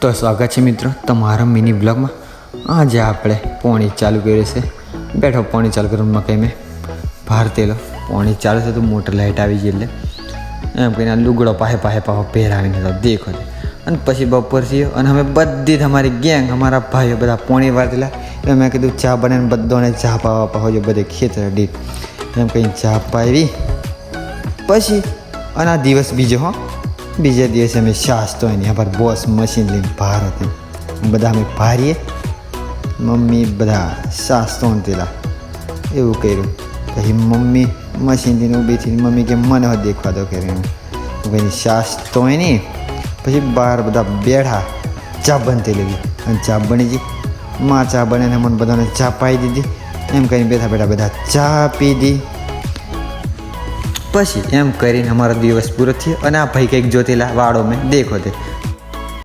તો સ્વાગત છે મિત્રો તમારા મિની બ્લોગમાં. આજે આપણે પોણી ચાલુ કર્યું છે. બેઠો પોણી ચાલુ કરવા કંઈ મેં બહાર તેલો પોણી ચાલુ છે તો મોટર લાઇટ આવી ગઈ એટલે એમ કહીને લુગડો પાહે પહેરાવીને તો દેખો છે. અને પછી બપોર થયો અને અમે બધી જ અમારી ગેંગ અમારા ભાઈઓ બધા પોણી વાળેલા એટલે મેં કીધું ચા બનાવીને બધાને ચા પાવા પાવજો બધે ખેતર ડીટ એમ કંઈ ચા પાવી પછી અને આ દિવસ બીજો બીજે દિવસે અમે છાશ તો એની પર બોસ મશીન લઈને બહાર હતી બધા અમે ભારીએ મમ્મી બધા છાશ તો તેલા એવું કર્યું. પછી મમ્મી મશીનથી ઊભી થઈને મમ્મી કે મને હવે દેખવા દો કરીને ભાઈ છાશ તો નહીં. પછી બહાર બધા બેઠા ચા બનતી લેવી અને ચા બની ગઈ માં ચા બને મને બધાને ચા પાઈ દીધી એમ કરીને બેઠા બેઠા બધા ચા પીધી. પછી એમ કરીને અમારો દિવસ પૂરો થયો અને આ ભાઈ કંઈક જોતેલા વાળો મેં દેખો તે